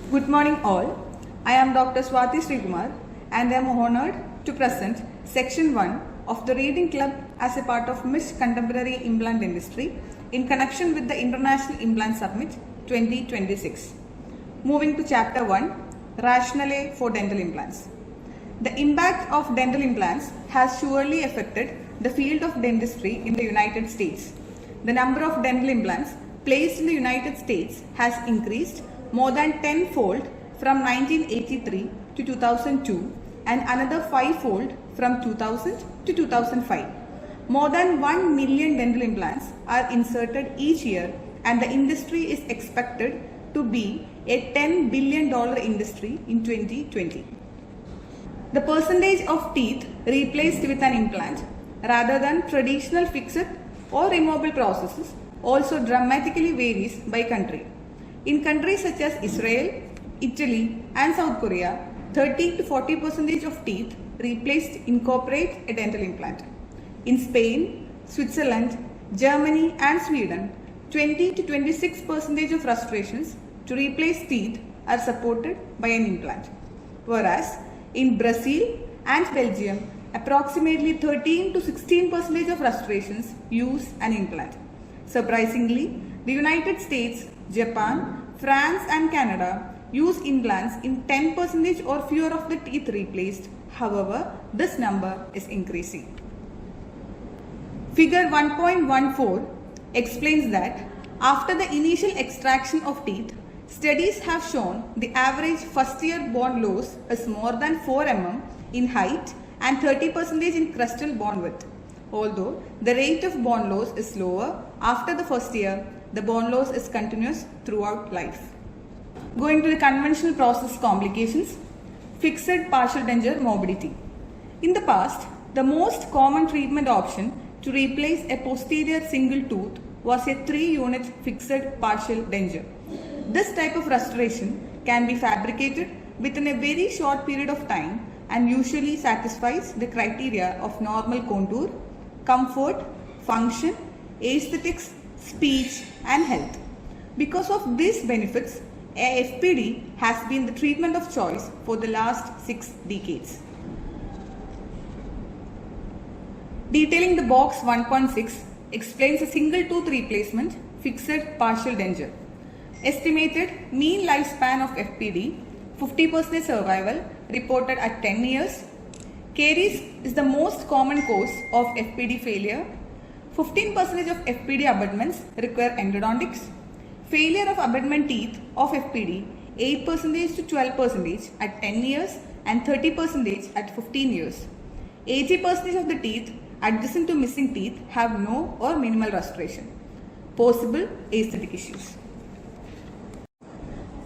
Good morning all. I am Dr. Swati Srikumar and I am honored to present Section 1 of the Reading Club as a part of Misch Contemporary Implant Dentistry in connection with the International Implant Summit 2026. Moving to Chapter 1, Rationale for Dental Implants. The impact of dental implants has surely affected the field of dentistry in the United States. The number of dental implants placed in the United States has increased more than tenfold from 1983 to 2002 and another fivefold from 2000 to 2005. More than 1 million dental implants are inserted each year and the industry is expected to be a $10 billion industry in 2020. The percentage of teeth replaced with an implant rather than traditional fixed or removable processes also dramatically varies by country. In countries such as Israel, Italy and South Korea, 30 to 40% of teeth replaced incorporate a dental implant. In Spain, Switzerland, Germany and Sweden, 20 to 26% of restorations to replace teeth are supported by an implant. Whereas in Brazil and Belgium, approximately 13 to 16% of restorations use an implant. Surprisingly, the United States, Japan, France and Canada use implants in 10% or fewer of the teeth replaced. However, this number is increasing. Figure 1.14 explains that after the initial extraction of teeth, studies have shown the average first-year bone loss is more than 4 mm in height and 30% in crestal bone width. Although the rate of bone loss is lower after the first year, the bone loss is continuous throughout life. Going to the conventional process complications, fixed partial denture morbidity. In the past, the most common treatment option to replace a posterior single tooth was a 3-unit fixed partial denture. This type of restoration can be fabricated within a very short period of time and usually satisfies the criteria of normal contour, comfort, function, aesthetics, speech and health. Because of these benefits, a FPD has been the treatment of choice for the last 6 decades. Detailing the box 1.6 explains a single tooth replacement fixed partial denture. Estimated mean lifespan of FPD, 50% survival reported at 10 years. Caries is the most common cause of FPD failure. 15% of FPD abutments require endodontics. Failure of abutment teeth of FPD, 8% to 12% at 10 years and 30% at 15 years. 80% of the teeth adjacent to missing teeth have no or minimal restoration. Possible aesthetic issues.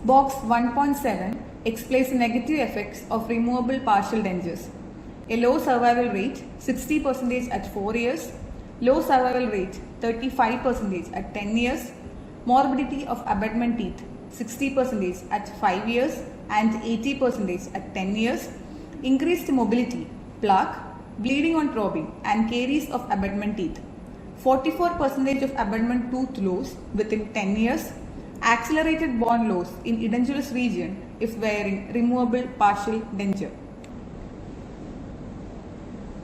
Box 1.7 explains the negative effects of removable partial dentures. A low survival rate, 60% at 4 years. Low survival rate, 35% at 10 years. Morbidity of abutment teeth, 60% at 5 years and 80% at 10 years. Increased mobility, plaque, bleeding on probing and caries of abutment teeth. 44% of abutment tooth loss within 10 years. Accelerated bone loss in edentulous region if wearing removable partial denture.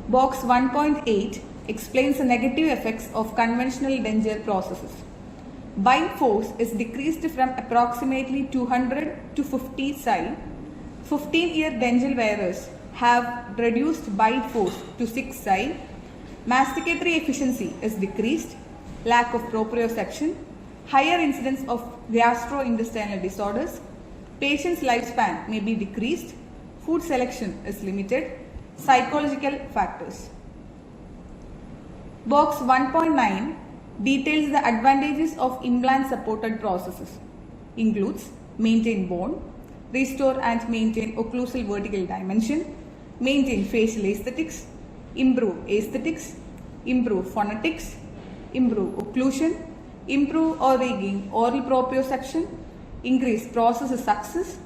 Box 1.8 explains the negative effects of conventional denture processes. Bind force is decreased from approximately 200 to 50 psi. 15-year dental wearers have reduced bind force to 6 psi. Masticatory efficiency is decreased. Lack of proprioception. Higher incidence of gastrointestinal disorders. Patient's lifespan may be decreased. Food selection is limited. Psychological factors. Box 1.9 details the advantages of implant supported processes. Includes maintain bone, restore and maintain occlusal vertical dimension, maintain facial aesthetics, improve aesthetics, improve phonetics, improve occlusion, improve or regain oral proprioception, increase process success,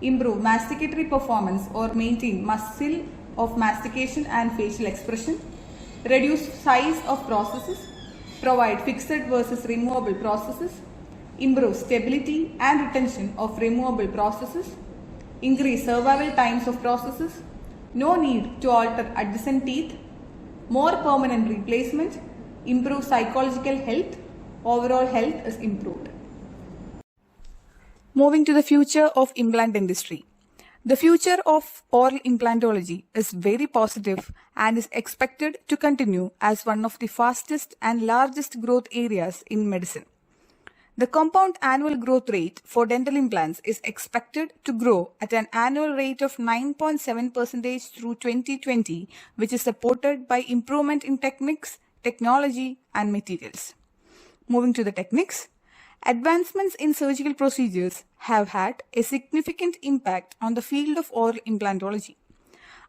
improve masticatory performance or maintain muscle of mastication and facial expression, reduce size of processes, provide fixed versus removable processes, improve stability and retention of removable processes, increase survival times of processes, no need to alter adjacent teeth, more permanent replacement, improve psychological health, overall health is improved. Moving to the future of implant dentistry. The future of oral implantology is very positive and is expected to continue as one of the fastest and largest growth areas in medicine. The compound annual growth rate for dental implants is expected to grow at an annual rate of 9.7% through 2020, which is supported by improvement in techniques, technology, and materials. Moving to the techniques. Advancements in surgical procedures have had a significant impact on the field of oral implantology.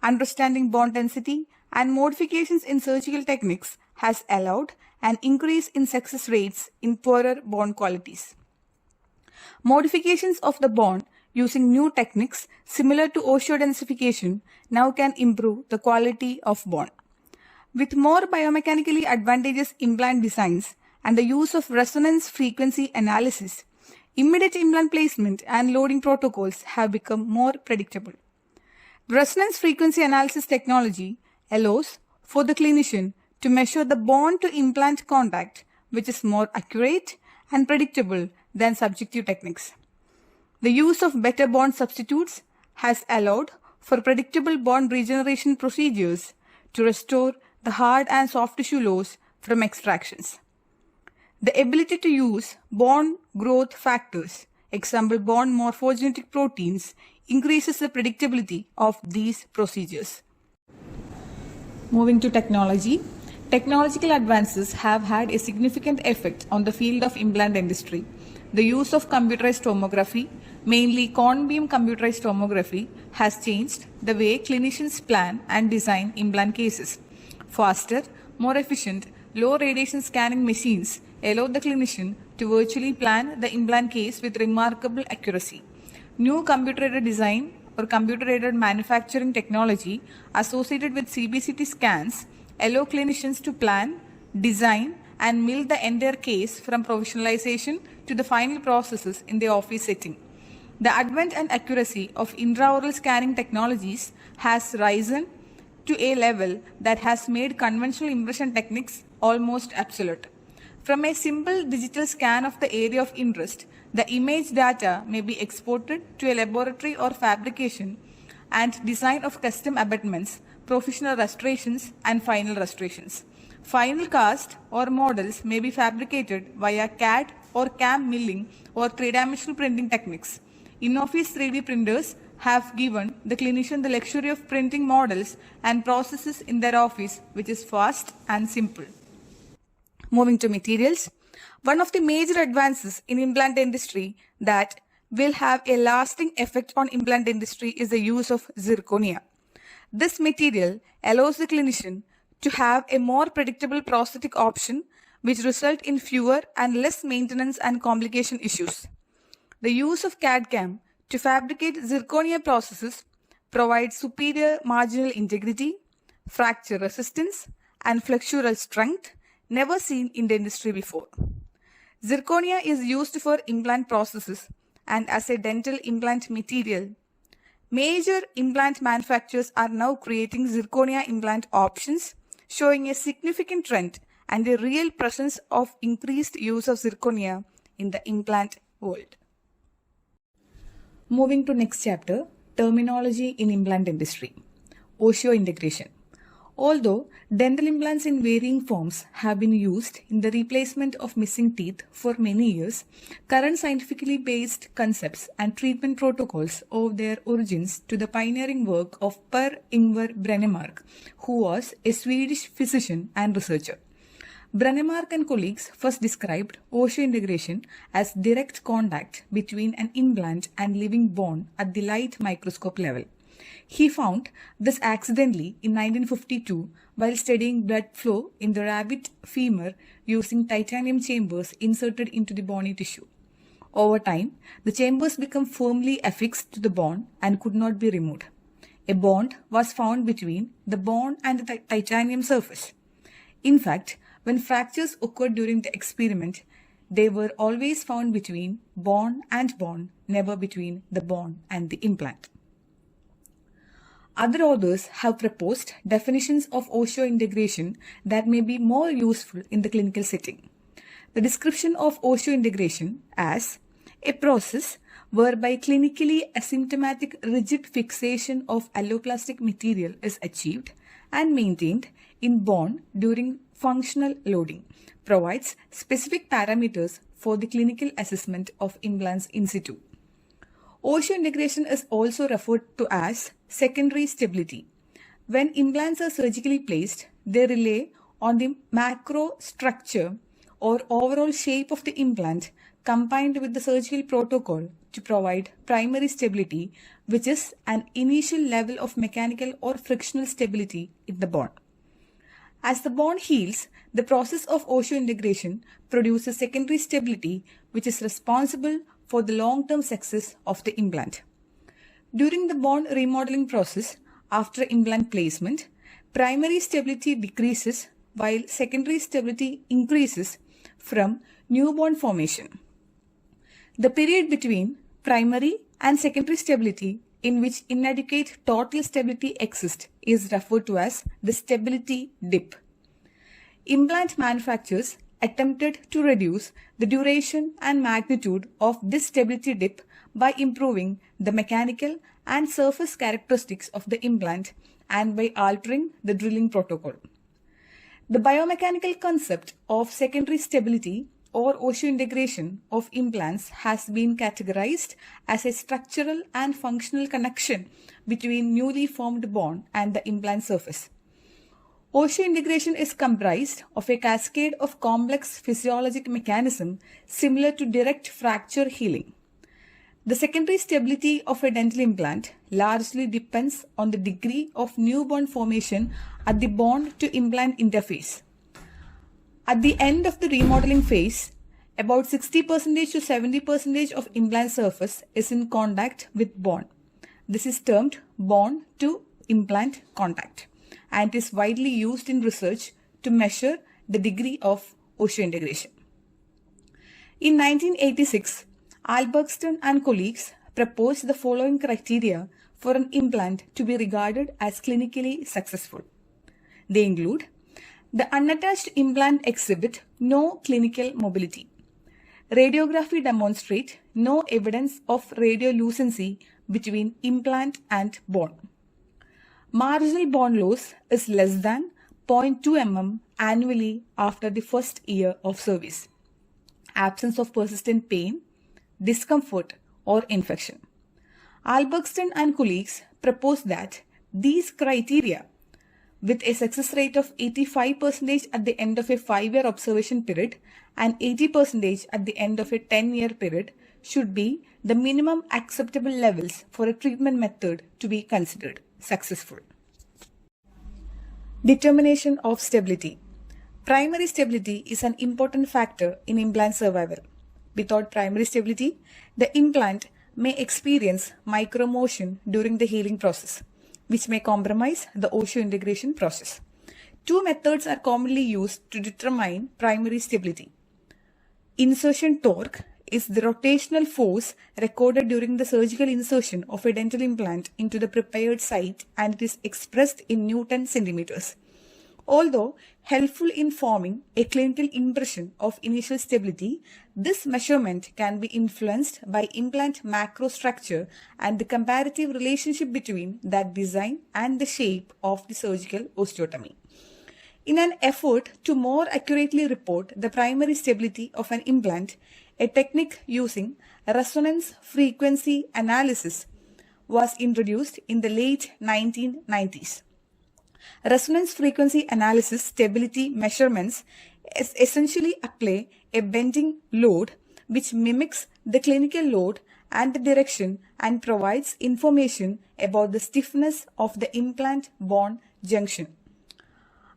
Understanding bone density and modifications in surgical techniques has allowed an increase in success rates in poorer bone qualities. Modifications of the bone using new techniques similar to osseodensification now can improve the quality of bone. With more biomechanically advantageous implant designs and the use of resonance frequency analysis, immediate implant placement and loading protocols have become more predictable. Resonance frequency analysis technology allows for the clinician to measure the bone to implant contact, which is more accurate and predictable than subjective techniques. The use of better bone substitutes has allowed for predictable bone regeneration procedures to restore the hard and soft tissue loss from extractions. The ability to use bone growth factors, example bone morphogenetic proteins, increases the predictability of these procedures. Moving to technology. Technological advances have had a significant effect on the field of implant dentistry. The use of computerized tomography, mainly cone beam computerized tomography, has changed the way clinicians plan and design implant cases. Faster, more efficient, low radiation scanning machines allow the clinician to virtually plan the implant case with remarkable accuracy. New computer-aided design or computer-aided manufacturing technology associated with CBCT scans allow clinicians to plan, design, and mill the entire case from provisionalization to the final processes in the office setting. The advent and accuracy of intraoral scanning technologies has risen to a level that has made conventional impression techniques almost obsolete. From a simple digital scan of the area of interest, the image data may be exported to a laboratory or fabrication and design of custom abutments, professional restorations, and final restorations. Final cast or models may be fabricated via CAD or CAM milling or three-dimensional printing techniques. In-office 3D printers have given the clinician the luxury of printing models and processes in their office, which is fast and simple. Moving to materials, one of the major advances in implant dentistry that will have a lasting effect on implant dentistry is the use of zirconia. This material allows the clinician to have a more predictable prosthetic option, which result in fewer and less maintenance and complication issues. The use of CAD/CAM to fabricate zirconia processes provides superior marginal integrity, fracture resistance, and flexural strength never seen in dentistry before. Zirconia is used for implant processes and as a dental implant material. Major implant manufacturers are now creating zirconia implant options, showing a significant trend and a real presence of increased use of zirconia in the implant world. Moving to next chapter, terminology in implant dentistry. Osseointegration. Although dental implants in varying forms have been used in the replacement of missing teeth for many years, current scientifically based concepts and treatment protocols owe their origins to the pioneering work of Per-Ingvar Brennemark, who was a Swedish physician and researcher. Brennemark and colleagues first described osseointegration as direct contact between an implant and living bone at the light microscope level. He found this accidentally in 1952 while studying blood flow in the rabbit femur using titanium chambers inserted into the bony tissue. Over time, the chambers became firmly affixed to the bone and could not be removed. A bond was found between the bone and the titanium surface. In fact, when fractures occurred during the experiment, they were always found between bone and bone, never between the bone and the implant. Other authors have proposed definitions of osseointegration that may be more useful in the clinical setting. The description of osseointegration as a process whereby clinically asymptomatic rigid fixation of alloplastic material is achieved and maintained in bone during functional loading provides specific parameters for the clinical assessment of implants in situ. Osseointegration is also referred to as secondary stability. When implants are surgically placed, they rely on the macrostructure or overall shape of the implant combined with the surgical protocol to provide primary stability, which is an initial level of mechanical or frictional stability in the bone. As the bone heals, the process of osseointegration produces secondary stability, which is responsible for the long-term success of the implant. During the bone remodeling process, after implant placement, primary stability decreases while secondary stability increases from new bone formation. The period between primary and secondary stability in which inadequate total stability exists is referred to as the stability dip. Implant manufacturers attempted to reduce the duration and magnitude of this stability dip by improving the mechanical and surface characteristics of the implant and by altering the drilling protocol. The biomechanical concept of secondary stability or osseointegration of implants has been categorized as a structural and functional connection between newly formed bone and the implant surface. Osseointegration is comprised of a cascade of complex physiologic mechanisms similar to direct fracture healing. The secondary stability of a dental implant largely depends on the degree of new bone formation at the bone to implant interface. At the end of the remodeling phase, about 60% to 70% of implant surface is in contact with bone. This is termed bone to implant contact and is widely used in research to measure the degree of osseointegration. In 1986, Albrechtsen and colleagues proposed the following criteria for an implant to be regarded as clinically successful. They include: the unattached implant exhibit no clinical mobility. Radiography demonstrate no evidence of radiolucency between implant and bone. Marginal bone loss is less than 0.2 mm annually after the first year of service. Absence of persistent pain, discomfort, or infection. Albrechtsen and colleagues proposed that these criteria, with a success rate of 85% at the end of a 5-year observation period and 80% at the end of a 10-year period, should be the minimum acceptable levels for a treatment method to be considered successful. Determination of stability. Primary stability is an important factor in implant survival. Without primary stability, the implant may experience micromotion during the healing process, which may compromise the osseointegration process. Two methods are commonly used to determine primary stability. Insertion torque is the rotational force recorded during the surgical insertion of a dental implant into the prepared site, and it is expressed in Newton centimeters. Although helpful in forming a clinical impression of initial stability, this measurement can be influenced by implant macrostructure and the comparative relationship between that design and the shape of the surgical osteotomy. In an effort to more accurately report the primary stability of an implant, a technique using resonance frequency analysis was introduced in the late 1990s. Resonance frequency analysis stability measurements essentially apply a bending load which mimics the clinical load and the direction and provides information about the stiffness of the implant bone junction.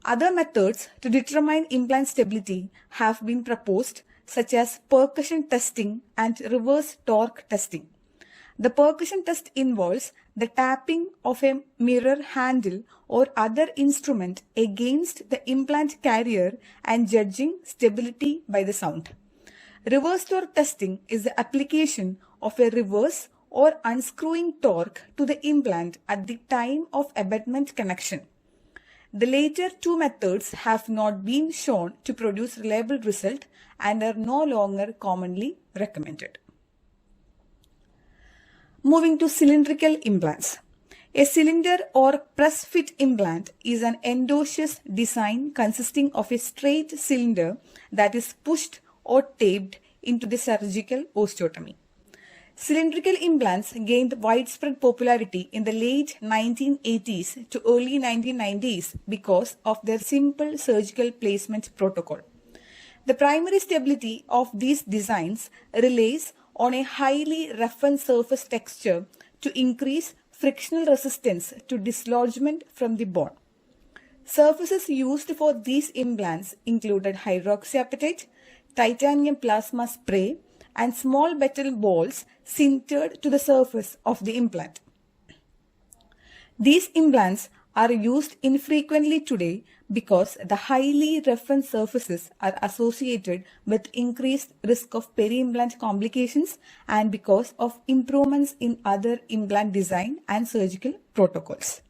Other methods to determine implant stability have been proposed, such as percussion testing and reverse torque testing. The percussion test involves the tapping of a mirror handle or other instrument against the implant carrier and judging stability by the sound. Reverse torque testing is the application of a reverse or unscrewing torque to the implant at the time of abutment connection. The later two methods have not been shown to produce reliable result and are no longer commonly recommended. Moving to cylindrical implants. A cylinder or press fit implant is an endosseous design consisting of a straight cylinder that is pushed or taped into the surgical osteotomy. Cylindrical implants gained widespread popularity in the late 1980s to early 1990s because of their simple surgical placement protocol. The primary stability of these designs relies on a highly roughened surface texture to increase frictional resistance to dislodgement from the bone. Surfaces used for these implants included hydroxyapatite, titanium plasma spray, and small metal balls sintered to the surface of the implant. These implants are used infrequently today because the highly roughened surfaces are associated with increased risk of peri-implant complications and because of improvements in other implant design and surgical protocols.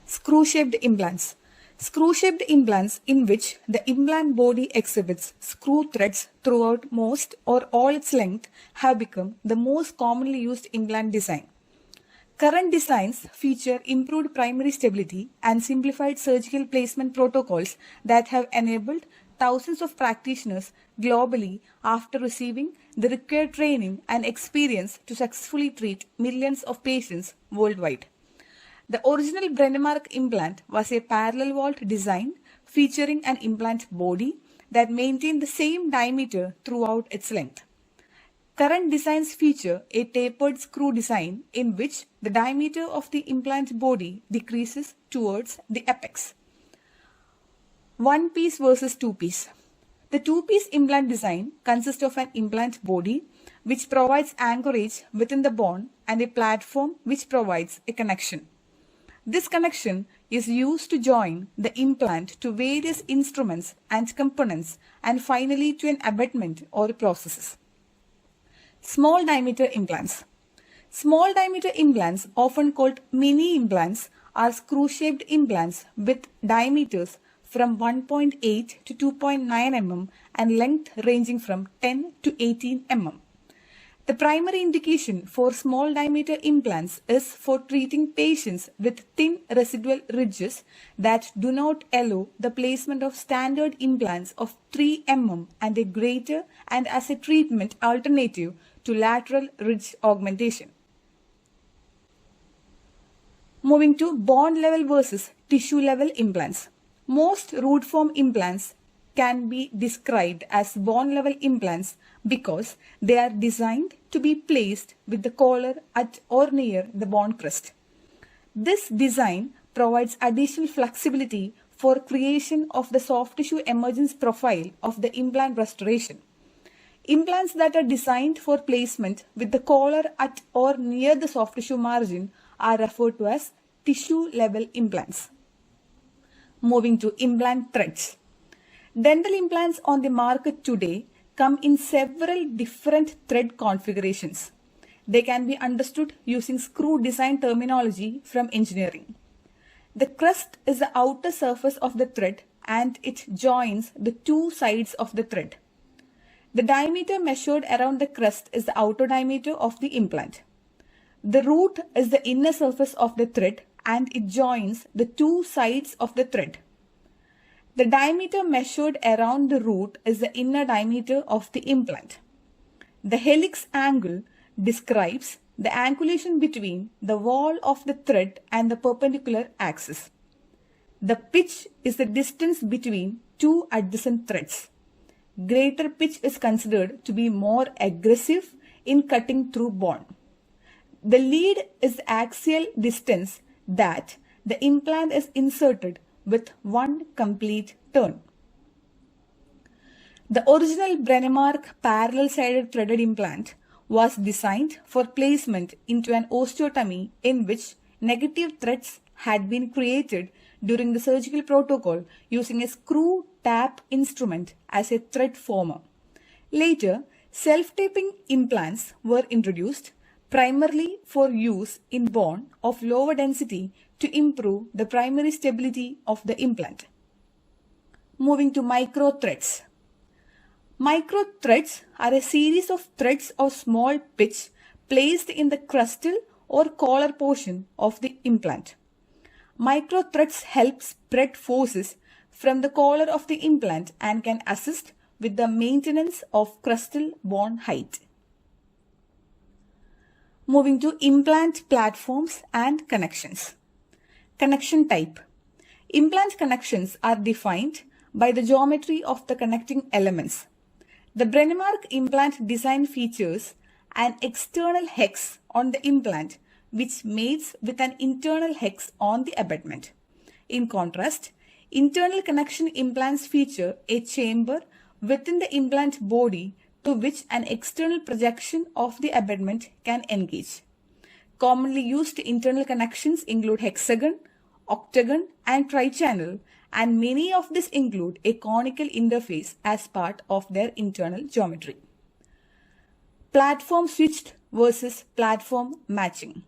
Screw-shaped implants. Screw-shaped implants in which the implant body exhibits screw threads throughout most or all its length have become the most commonly used implant design. Current designs feature improved primary stability and simplified surgical placement protocols that have enabled thousands of practitioners globally after receiving the required training and experience to successfully treat millions of patients worldwide. The original Brennemark implant was a parallel vault design featuring an implant body that maintained the same diameter throughout its length. Current designs feature a tapered screw design in which the diameter of the implant body decreases towards the apex. One piece versus two piece. The two-piece implant design consists of an implant body which provides anchorage within the bone and a platform which provides a connection. This connection is used to join the implant to various instruments and components and finally to an abutment or processes. Small diameter implants. Small diameter implants, often called mini implants, are screw-shaped implants with diameters from 1.8 to 2.9 mm and length ranging from 10 to 18 mm. The primary indication for small diameter implants is for treating patients with thin residual ridges that do not allow the placement of standard implants of 3 mm and a greater and as a treatment alternative to lateral ridge augmentation. Moving to bone level versus tissue level implants. Most root form implants can be described as bone level implants because they are designed to be placed with the collar at or near the bone crest. This design provides additional flexibility for creation of the soft tissue emergence profile of the implant restoration. Implants that are designed for placement with the collar at or near the soft tissue margin are referred to as tissue level implants. Moving to implant threads. Dental implants on the market today come in several different thread configurations. They can be understood using screw design terminology from engineering. The crest is the outer surface of the thread and it joins the two sides of the thread. The diameter measured around the crest is the outer diameter of the implant. The root is the inner surface of the thread and it joins the two sides of the thread. The diameter measured around the root is the inner diameter of the implant. The helix angle describes the angulation between the wall of the thread and the perpendicular axis. The pitch is the distance between two adjacent threads. Greater pitch is considered to be more aggressive in cutting through bone. The lead is the axial distance that the implant is inserted with one complete turn. The original Brennemark parallel-sided threaded implant was designed for placement into an osteotomy in which negative threads had been created during the surgical protocol using a screw tap instrument as a thread former. Later, self-taping implants were introduced primarily for use in bone of lower density to improve the primary stability of the implant. Moving to micro threads. Micro threads are a series of threads of small pitch placed in the crustal or collar portion of the implant. Micro threads help spread forces from the collar of the implant and can assist with the maintenance of crustal bone height. Moving to implant platforms and connections. Connection type. Implant connections are defined by the geometry of the connecting elements. The Brennemark implant design features an external hex on the implant which mates with an internal hex on the abutment. In contrast, internal connection implants feature a chamber within the implant body to which an external projection of the abutment can engage. Commonly used internal connections include hexagon, octagon, and trichannel, and many of these include a conical interface as part of their internal geometry. Platform switched versus platform matching.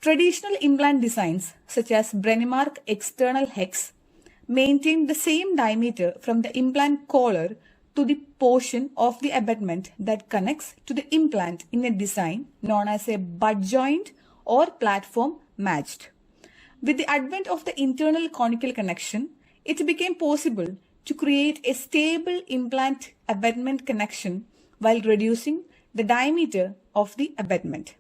Traditional implant designs such as Brennemark external hex maintain the same diameter from the implant collar to the portion of the abutment that connects to the implant in a design known as a butt joint or platform matched. With the advent of the internal conical connection, it became possible to create a stable implant abutment connection while reducing the diameter of the abutment.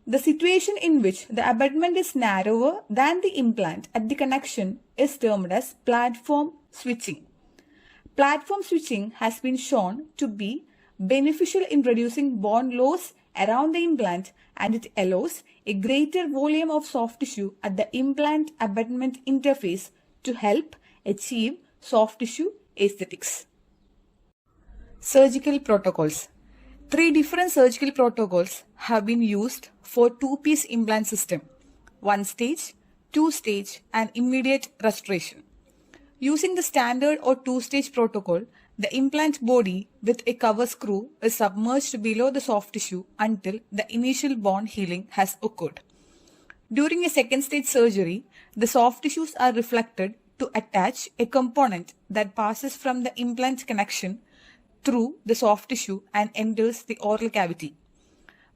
The situation in which the abutment is narrower than the implant at the connection is termed as platform switching. Platform switching has been shown to be beneficial in reducing bone loss around the implant, and it allows a greater volume of soft tissue at the implant abutment interface to help achieve soft tissue aesthetics. Surgical protocols. 3 different surgical protocols have been used for two-piece implant system: 1-stage, 2-stage, and immediate restoration. Using the standard or 2-stage protocol, the implant body with a cover screw is submerged below the soft tissue until the initial bone healing has occurred. During a 2nd-stage surgery, the soft tissues are reflected to attach a component that passes from the implant connection through the soft tissue and enters the oral cavity.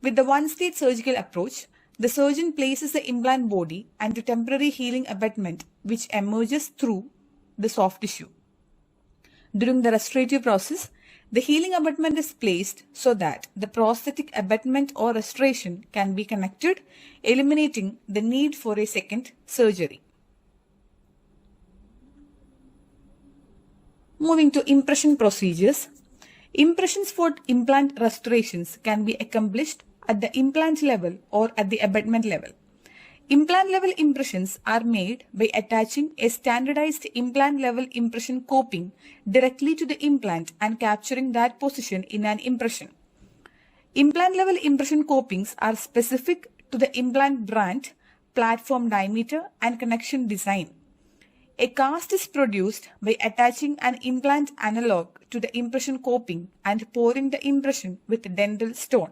With the 1-stage surgical approach, the surgeon places the implant body and the temporary healing abutment which emerges through the soft tissue. During the restorative process, the healing abutment is placed so that the prosthetic abutment or restoration can be connected, eliminating the need for a second surgery. Moving to impression procedures. Impressions for implant restorations can be accomplished at the implant level or at the abutment level. Implant level impressions are made by attaching a standardized implant level impression coping directly to the implant and capturing that position in an impression. Implant level impression copings are specific to the implant brand, platform diameter, and connection design. A cast is produced by attaching an implant analog to the impression coping and pouring the impression with dental stone.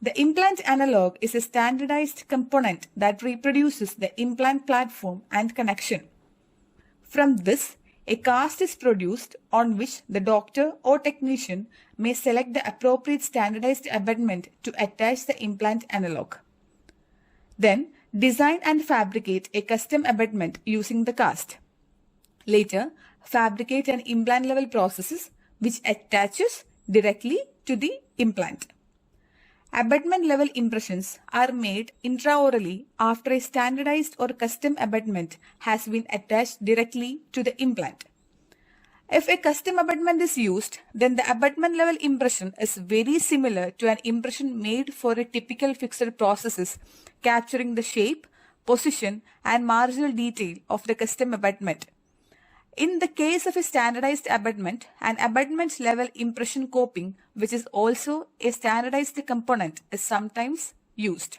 The implant analog is a standardized component that reproduces the implant platform and connection. From this, a cast is produced on which the doctor or technician may select the appropriate standardized abutment to attach the implant analog. Then, design and fabricate a custom abutment using the cast. Later, fabricate an implant level processes which attaches directly to the implant. Abutment level impressions are made intraorally after a standardized or custom abutment has been attached directly to the implant. If a custom abutment is used, then the abutment level impression is very similar to an impression made for a typical fixed processes, capturing the shape, position, and marginal detail of the custom abutment. In the case of a standardized abutment, an abutment level impression coping, which is also a standardized component, is sometimes used.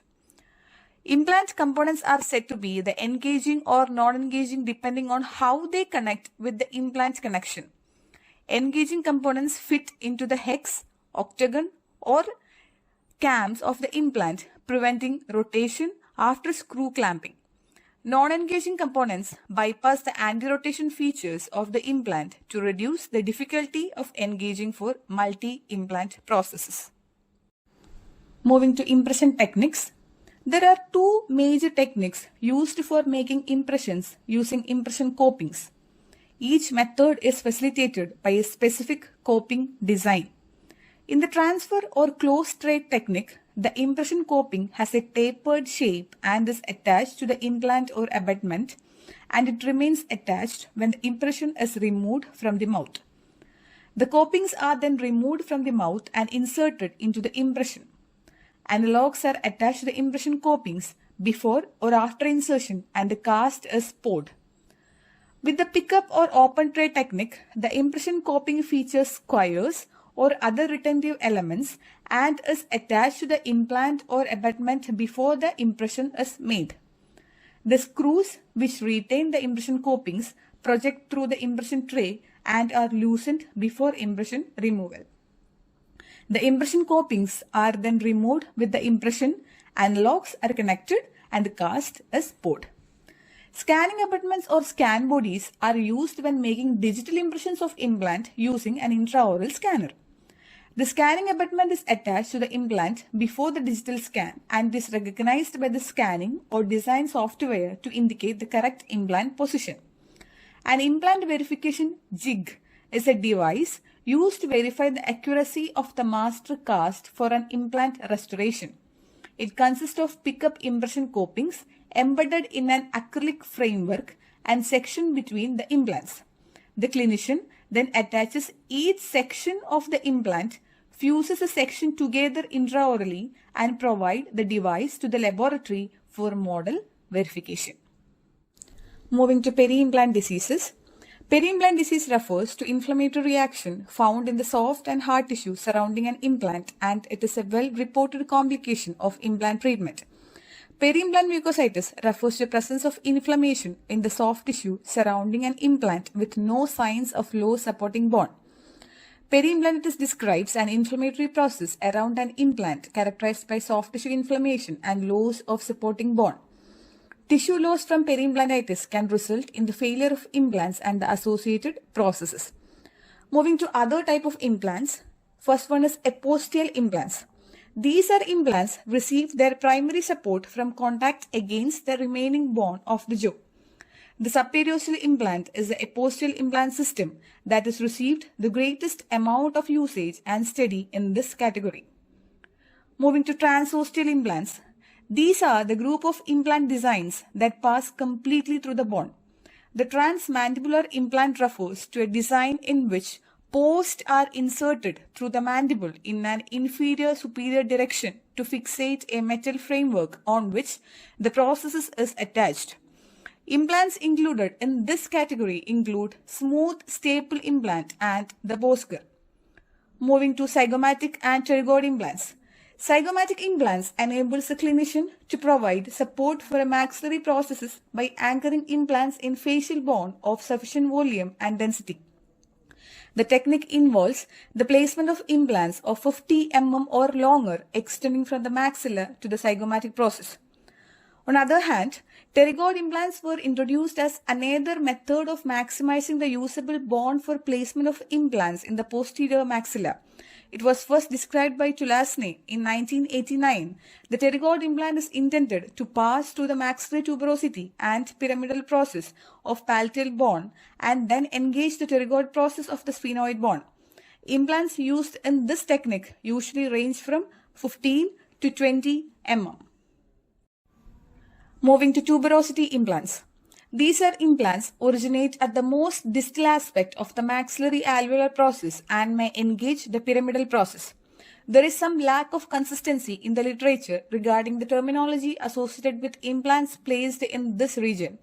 Implant components are said to be the engaging or non-engaging depending on how they connect with the implant connection. engaging components fit into the hex, octagon, or cams of the implant, preventing rotation after screw clamping. Non-engaging components bypass the anti-rotation features of the implant to reduce the difficulty of engaging for multi-implant processes. Moving to impression techniques. There are two major techniques used for making impressions using impression copings. Each method is facilitated by a specific coping design. In the transfer or closed tray technique, the impression coping has a tapered shape and is attached to the implant or abutment, and it remains attached when the impression is removed from the mouth. The copings are then removed from the mouth and inserted into the impression. Analogues are attached to the impression copings before or after insertion, and the cast is poured. With the pickup or open tray technique, the impression coping features squares or other retentive elements and is attached to the implant or abutment before the impression is made. The screws which retain the impression copings project through the impression tray and are loosened before impression removal. The impression copings are then removed with the impression, analogues are connected, and the cast is poured. Scanning abutments or scan bodies are used when making digital impressions of implant using an intraoral scanner. The scanning abutment is attached to the implant before the digital scan and is recognized by the scanning or design software to indicate the correct implant position. An implant verification jig is a device used to verify the accuracy of the master cast for an implant restoration. It consists of pickup impression copings embedded in an acrylic framework and section between the implants. The clinician then attaches each section of the implant, fuses the section together intraorally, and provide the device to the laboratory for model verification. Moving to peri-implant diseases. Peri-implant disease refers to inflammatory reaction found in the soft and hard tissue surrounding an implant, and it is a well-reported complication of implant treatment. Peri-implant mucositis refers to the presence of inflammation in the soft tissue surrounding an implant with no signs of low supporting bone. Peri-implantitis describes an inflammatory process around an implant characterized by soft tissue inflammation and loss of supporting bone. Tissue loss from peri-implantitis can result in the failure of implants and the associated processes. Moving to other type of implants, first one is apostille implants. These are implants receive their primary support from contact against the remaining bone of the jaw. The subperiosteal implant is the apostille implant system that has received the greatest amount of usage and study in this category. Moving to transosteal implants. These are the group of implant designs that pass completely through the bone. The transmandibular implant refers to a design in which posts are inserted through the mandible in an inferior-superior direction to fixate a metal framework on which the prosthesis is attached. Implants included in this category include smooth staple implant and the Bosker. Moving to zygomatic and pterygoid implants. Zygomatic implants enables the clinician to provide support for a maxillary prosthesis by anchoring implants in facial bone of sufficient volume and density. The technique involves the placement of implants of 50 mm or longer extending from the maxilla to the zygomatic process. On the other hand, pterygoid implants were introduced as another method of maximizing the usable bone for placement of implants in the posterior maxilla. It was first described by Tulasne in 1989. The pterygoid implant is intended to pass through the maxillary tuberosity and pyramidal process of palatal bone and then engage the pterygoid process of the sphenoid bone. Implants used in this technique usually range from 15 to 20 mm. Moving to tuberosity implants. These are implants originate at the most distal aspect of the maxillary alveolar process and may engage the pyramidal process. There is some lack of consistency in the literature regarding the terminology associated with implants placed in this region.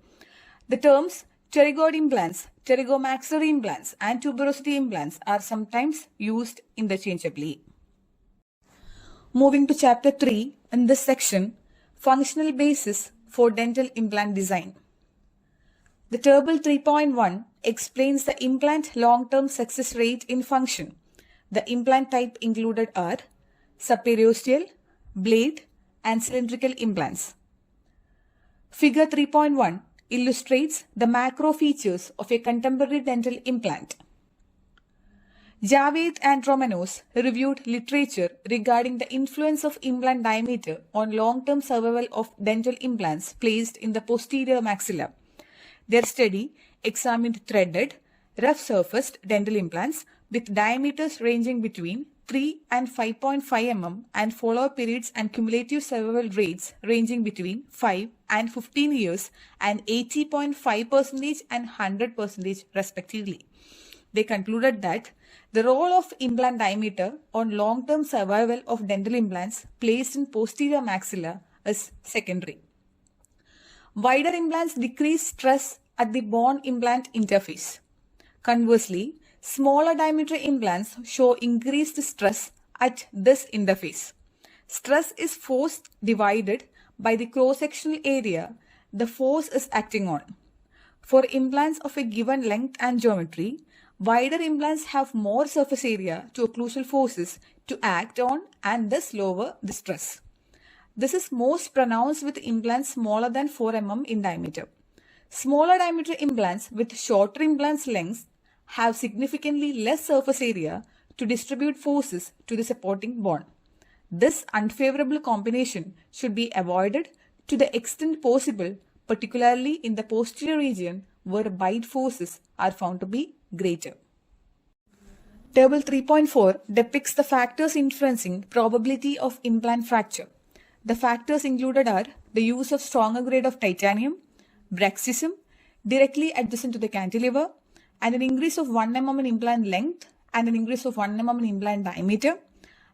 The terms pterygoid implants, pterygomaxillary implants, and tuberosity implants are sometimes used interchangeably. Moving to Chapter 3, in this section, Functional Basis for Dental Implant Design. The Table 3.1 explains the implant long-term success rate in function. The implant type included are subperiosteal, blade, and cylindrical implants. Figure 3.1 illustrates the macro features of a contemporary dental implant. Javed and Romanos reviewed literature regarding the influence of implant diameter on long-term survival of dental implants placed in the posterior maxilla. Their study examined threaded, rough-surfaced dental implants with diameters ranging between 3 and 5.5 mm and follow-up periods and cumulative survival rates ranging between 5 and 15 years and 80.5% and 100% respectively. They concluded that the role of implant diameter on long-term survival of dental implants placed in posterior maxilla is secondary. Wider implants decrease stress at the bone-implant interface. Conversely, smaller diameter implants show increased stress at this interface. Stress is force divided by the cross-sectional area the force is acting on. For implants of a given length and geometry, wider implants have more surface area to occlusal forces to act on and thus lower the stress. This is most pronounced with implants smaller than 4 mm in diameter. Smaller diameter implants with shorter implants lengths have significantly less surface area to distribute forces to the supporting bone. This unfavorable combination should be avoided to the extent possible, particularly in the posterior region where bite forces are found to be greater. Table 3.4 depicts the factors influencing probability of implant fracture. The factors included are the use of stronger grade of titanium, bruxism directly adjacent to the cantilever, and an increase of 1 mm in implant length and an increase of 1 mm in implant diameter,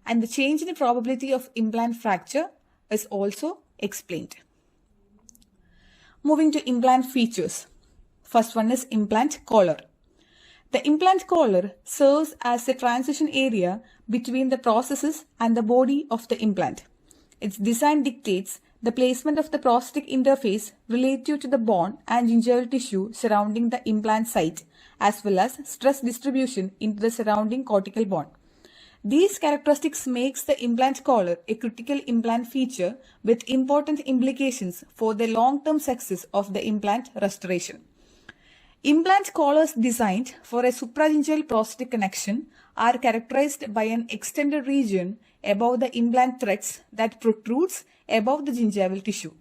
and the change in the probability of implant fracture is also explained. Moving to implant features. First one is implant collar. The implant collar serves as the transition area between the processes and the body of the implant. Its design dictates the placement of the prosthetic interface relative to the bone and gingival tissue surrounding the implant site, as well as stress distribution into the surrounding cortical bone. These characteristics makes the implant collar a critical implant feature with important implications for the long-term success of the implant restoration. Implant collars designed for a supragingival prosthetic connection are characterized by an extended region above the implant threads that protrudes above the gingival tissue.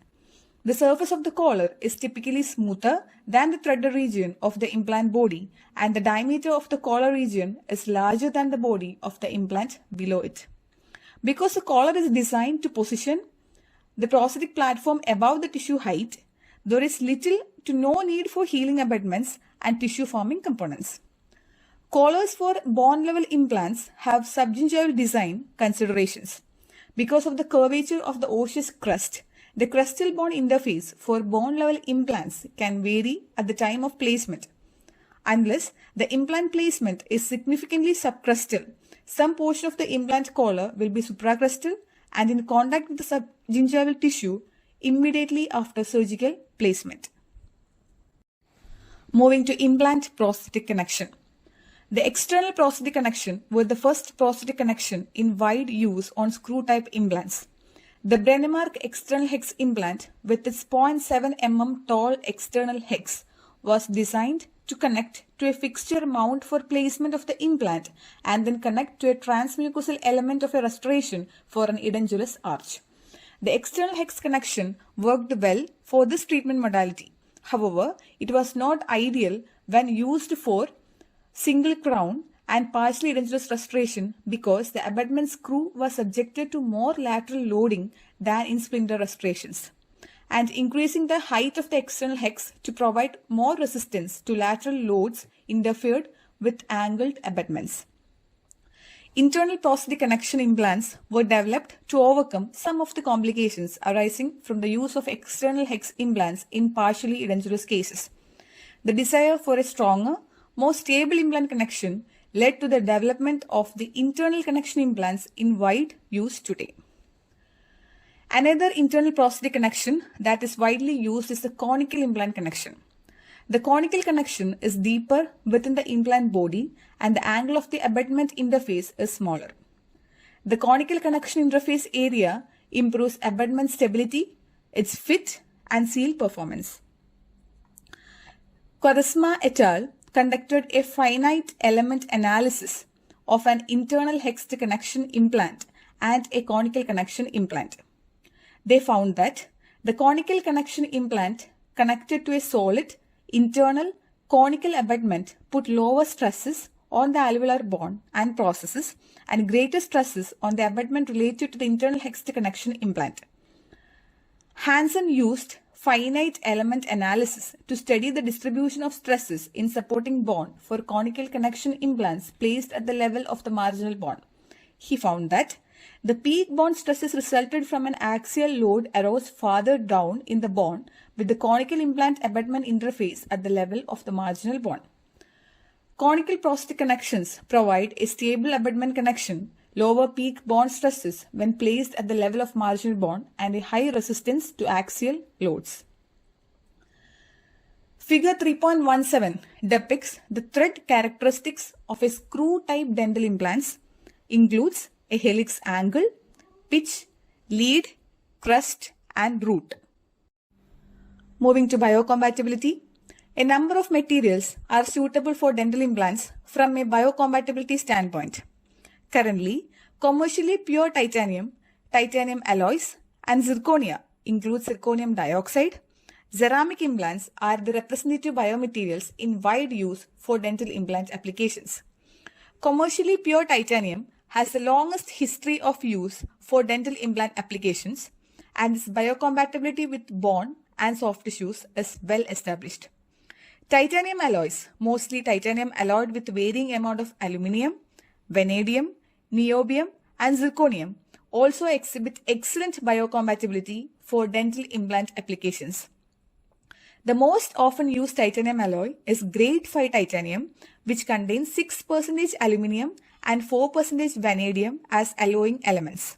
The surface of the collar is typically smoother than the threaded region of the implant body, and the diameter of the collar region is larger than the body of the implant below it. Because the collar is designed to position the prosthetic platform above the tissue height, there is little to no need for healing abutments and tissue forming components. Collars for bone level implants have subgingival design considerations. Because of the curvature of the osseous crust, the crustal bone interface for bone level implants can vary at the time of placement. Unless the implant placement is significantly subcrustal, some portion of the implant collar will be supracrustal and in contact with the subgingival tissue immediately after surgical placement. Moving to implant prosthetic connection. The external prosthetic connection was the first prosthetic connection in wide use on screw-type implants. The Brennemark external hex implant with its 0.7 mm tall external hex was designed to connect to a fixture mount for placement of the implant and then connect to a transmucosal element of a restoration for an edentulous arch. The external hex connection worked well for this treatment modality. However, it was not ideal when used for single crown and partially edentulous restoration because the abutment screw was subjected to more lateral loading than in splinter restorations, and increasing the height of the external hex to provide more resistance to lateral loads interfered with angled abutments. Internal prosthetic connection implants were developed to overcome some of the complications arising from the use of external hex implants in partially edentulous cases. The desire for a stronger, more stable implant connection led to the development of the internal connection implants in wide use today. Another internal prosthetic connection that is widely used is the conical implant connection. The conical connection is deeper within the implant body and the angle of the abutment interface is smaller. The conical connection interface area improves abutment stability, its fit and seal performance. Quaresma et al. Conducted a finite element analysis of an internal hexed connection implant and a conical connection implant. They found that the conical connection implant connected to a solid internal conical abutment put lower stresses on the alveolar bone and processes and greater stresses on the abutment related to the internal hexed connection implant. Hansen used finite element analysis to study the distribution of stresses in supporting bone for conical connection implants placed at the level of the marginal bone. He found that the peak bone stresses resulted from an axial load arose farther down in the bone with the conical implant abutment interface at the level of the marginal bone. Conical prosthetic connections provide a stable abutment connection, lower peak bone stresses when placed at the level of marginal bone, and a high resistance to axial loads. Figure 3.17 depicts the thread characteristics of a screw-type dental implants, includes a helix angle, pitch, lead, crest, and root. Moving to biocompatibility, a number of materials are suitable for dental implants from a biocompatibility standpoint. Currently, commercially pure titanium, titanium alloys, and zirconia include zirconium dioxide. Ceramic implants are the representative biomaterials in wide use for dental implant applications. Commercially pure titanium has the longest history of use for dental implant applications, and its biocompatibility with bone and soft tissues is well established. Titanium alloys, mostly titanium alloyed with varying amount of aluminium, vanadium, niobium, and zirconium, also exhibit excellent biocompatibility for dental implant applications. The most often used titanium alloy is grade 5 titanium, which contains 6% aluminium and 4% vanadium as alloying elements.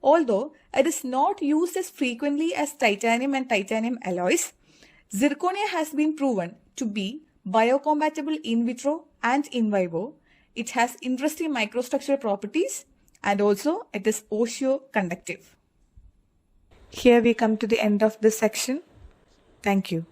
Although it is not used as frequently as titanium and titanium alloys, zirconia has been proven to be biocompatible in vitro and in vivo. It has interesting microstructural properties and also it is osseo-conductive. Here we come to the end of this section. Thank you.